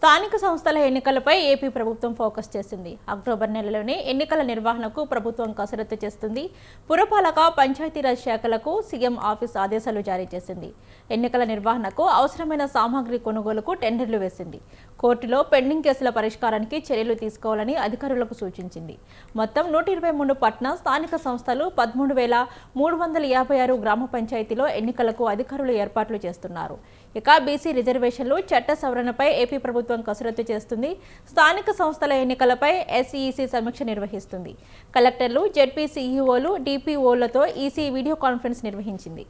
స్థానిక సంస్థల ఎన్నికలపై ఏపీ ప్రభుత్వం ఫోకస్ చేసింది. అక్టోబర్ నెలలోనే ఎన్నికల నిర్వహణకు ప్రభుత్వం కసరత్తు చేస్తుంది. పురపాలక పంచాయతీరాజ్ శాఖలకు సీఎం ఆఫీస్ ఆదేశాలు జారీ చేసింది. ఎన్నికల నిర్వహణకు అవసరమైన సామాగ్రి కొనుగోలుకు టెండర్లు వేసింది. కోర్టులో పెండింగ్ కేసుల పరిష్కారానికి చర్యలు తీసుకోవాలని అధికారులకు సూచించింది. మొత్తం 123 పట్టణ స్థానిక సంస్థలు 13,356 గ్రామ పంచాయతీలో ఎన్నికలకు అధికారులు ఏర్పాట్లు చేస్తున్నారు. ఇక బీసీ రిజర్వేషన్లు చట్ట సవరణపై ఏపీ ప్రభుత్వం కసరత్తు చేస్తుంది. స్థానిక సంస్థల ఎన్నికలపై ఎస్ఈసీ సమీక్ష నిర్వహిస్తుంది. కలెక్టర్లు, జెడ్పీ సీఈఓలు, డిపిఓలతో ఈసీ వీడియో కాన్ఫరెన్స్ నిర్వహించింది.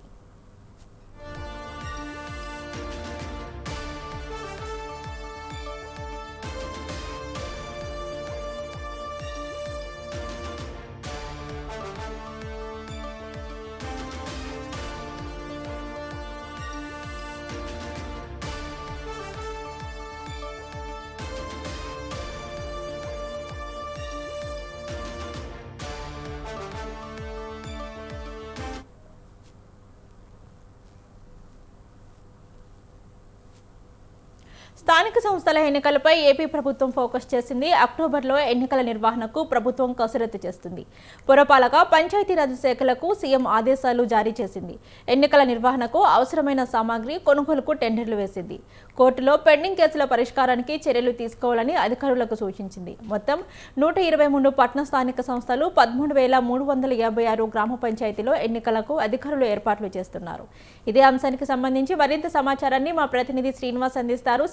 స్థానిక సంస్థల ఎన్నికలపై ఏపీ ప్రభుత్వం ఫోకస్ చేసింది. అక్టోబర్లో ఎన్నికల నిర్వహణకు ప్రభుత్వం కసరత్తు చేస్తుంది. పురపాలక పంచాయతీరాజ్ శాఖలకు సీఎం ఆదేశాలు జారీ చేసింది. ఎన్నికల నిర్వహణకు అవసరమైన సామాగ్రి కొనుగోలుకు టెండర్లు వేసింది. కోర్టులో పెండింగ్ కేసుల పరిష్కారానికి చర్యలు తీసుకోవాలని అధికారులకు సూచించింది. మొత్తం 123 పట్టణ స్థానిక సంస్థలు 13,356 గ్రామ పంచాయతీలో ఎన్నికలకు అధికారులు ఏర్పాట్లు చేస్తున్నారు. ఇదే అంశానికి సంబంధించి మరింత సమాచారాన్ని మా ప్రతినిధి శ్రీనివాస్ అందిస్తారు.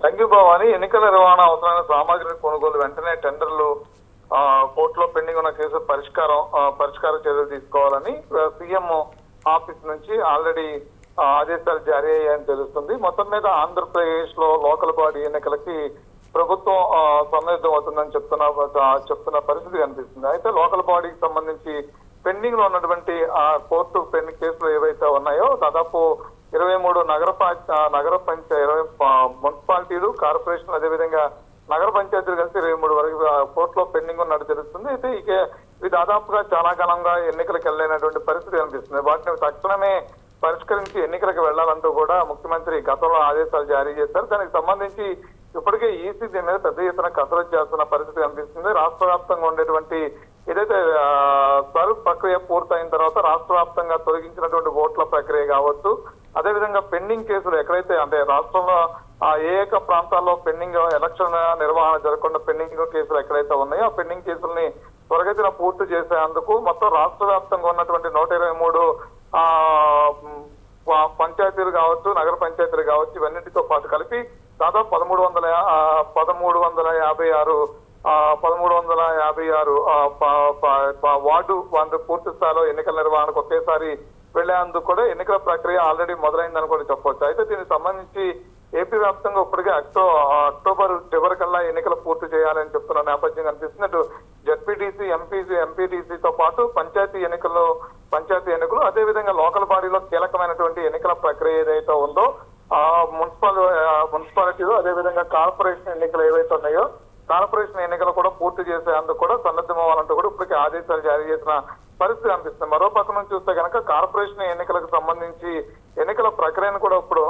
Thank you Bhavani. ఎన్నికల నిర్వహణ అవసరమైన సామాగ్రి కొనుగోలు వెంటనే టెండర్లు, కోర్టులో పెండింగ్ ఉన్న కేసు పరిష్కార చర్యలు తీసుకోవాలని సీఎం ఆఫీస్ నుంచి ఆల్రెడీ ఆదేశాలు జారీ అయ్యాయని తెలుస్తుంది. మొత్తం మీద ఆంధ్రప్రదేశ్ లో లోకల్ బాడీ ఎన్నికలకి ప్రభుత్వం సన్నిహితం అవుతుందని చెప్తున్న పరిస్థితి కనిపిస్తుంది. అయితే లోకల్ బాడీకి సంబంధించి పెండింగ్ లో ఉన్నటువంటి కోర్టు పెండింగ్ కేసులు ఏవైతే ఉన్నాయో దాదాపు 23 నగర మున్సిపాలిటీలు, కార్పొరేషన్, అదేవిధంగా నగర పంచాయతీలు కలిసి 23 వరకు కోర్టులో పెండింగ్ ఉన్నట్టు తెలుస్తుంది. అయితే ఇవి దాదాపుగా చాలా కాలంగా ఎన్నికలకు వెళ్ళలేనటువంటి పరిస్థితి కనిపిస్తుంది. వాటిని తక్షణమే పరిష్కరించి ఎన్నికలకు వెళ్లాలంటూ కూడా ముఖ్యమంత్రి గతంలో ఆదేశాలు జారీ చేశారు. దానికి సంబంధించి ఇప్పటికే ఈసీ దీని మీద పెద్ద ఎత్తున కసరత్తు చేస్తున్న పరిస్థితి కనిపిస్తుంది. రాష్ట్ర వ్యాప్తంగా ఉండేటువంటి ఏదైతే సర్వ్ ప్రక్రియ పూర్తయిన తర్వాత రాష్ట్ర వ్యాప్తంగా తొలగించినటువంటి ఓట్ల ప్రక్రియ కావచ్చు, అదేవిధంగా పెండింగ్ కేసులు ఎక్కడైతే అంటే రాష్ట్రంలో ఏక ప్రాంతాల్లో పెండింగ్ ఎలక్షన్ నిర్వహణ జరగకుండా పెండింగ్ కేసులు ఎక్కడైతే ఉన్నాయో ఆ పెండింగ్ కేసుల్ని త్వరగతిన పూర్తి చేసేందుకు మొత్తం రాష్ట్ర వ్యాప్తంగా ఉన్నటువంటి 123 పంచాయతీలు కావచ్చు, నగర పంచాయతీలు కావచ్చు, ఇవన్నింటితో పాటు కలిపి దాదాపు 1356 వార్డు పూర్తి స్థాయిలో ఎన్నికల నిర్వహణకు ఒకేసారి వెళ్లేందుకు కూడా ఎన్నికల ప్రక్రియ ఆల్రెడీ మొదలైందని కూడా చెప్పవచ్చు. అయితే దీనికి సంబంధించి ఏపీ వ్యాప్తంగా ఇప్పటికే అక్టోబర్ చివరికల్లా ఎన్నికలు పూర్తి చేయాలని చెప్తున్న నేపథ్యం కనిపిస్తున్నట్టు జెడ్పీటీసీ, ఎంపీటీసీతో పాటు పంచాయతీ ఎన్నికలు, అదేవిధంగా లోకల్ బాడీలో కీలకమైనటువంటి ఎన్నికల ప్రక్రియ ఏదైతే ఉందో మున్సిపాలిటీలు, అదేవిధంగా కార్పొరేషన్ ఎన్నికలు ఏవైతే ఉన్నాయో కార్పొరేషన్ ఎన్నికలు కూడా పూర్తి చేసేందుకు కూడా సన్నద్ధమవ్వాలంటూ కూడా ఇప్పటికే ఆదేశాలు జారీ చేసిన పరిస్థితి కనిపిస్తుంది. మరో పక్క నుంచి చూస్తే కనుక కార్పొరేషన్ ఎన్నికలకు సంబంధించి ఎన్నికల ప్రక్రియను కూడా ఇప్పుడు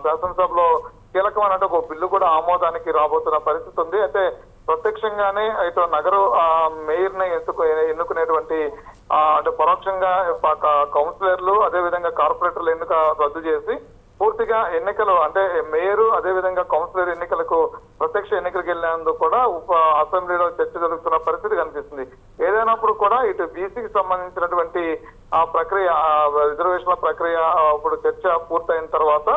శాసనసభలో కీలకమైన ఒక బిల్లు కూడా ఆమోదానికి రాబోతున్న పరిస్థితి ఉంది. అయితే ప్రత్యక్షంగానే ఇటు నగర మేయర్ ని ఎన్నుకునేటువంటి అంటే పరోక్షంగా కౌన్సిలర్లు, అదేవిధంగా కార్పొరేటర్ల ఎన్నిక రద్దు చేసి పూర్తిగా ఎన్నికలు అంటే మేయరు, అదేవిధంగా కౌన్సిలర్ ఎన్నికలకు ప్రత్యక్ష ఎన్నికలకు వెళ్లేందుకు కూడా అసెంబ్లీలో చర్చ జరుగుతున్న పరిస్థితి కనిపిస్తుంది. ఏదైనప్పుడు కూడా ఇటు బీసీకి సంబంధించినటువంటి ప్రక్రియ, రిజర్వేషన్ల ప్రక్రియ ఇప్పుడు చర్చ పూర్తయిన తర్వాత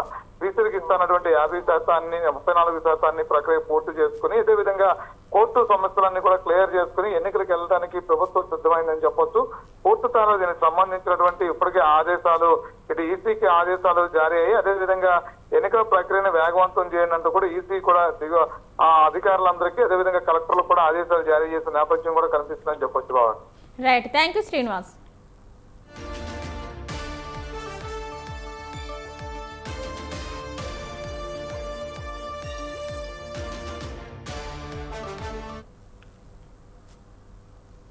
బీసీలకు ఇస్తున్నటువంటి 50%, 34% ప్రక్రియ పూర్తి చేసుకుని అదేవిధంగా కోర్టు సమస్యలన్నీ కూడా క్లియర్ చేసుకుని ఎన్నికలకు వెళ్ళడానికి ప్రభుత్వం సిద్ధమైందని చెప్పొచ్చు. పూర్తి స్థాయిలో దీనికి సంబంధించినటువంటి ఇప్పటికే ఆదేశాలు ఇటు ఈసీకి ఆదేశాలు జారీ అయ్యి అదేవిధంగా ఎన్నికల ప్రక్రియను వేగవంతం చేయండి అంటూ కూడా ఈసీ కూడా అధికారులందరికీ అదేవిధంగా కలెక్టర్లకు కూడా ఆదేశాలు జారీ చేసిన నేపథ్యం కూడా కనిపిస్తుందని చెప్పొచ్చు. బాబా రైట్, థ్యాంక్ యూ శ్రీనివాస్.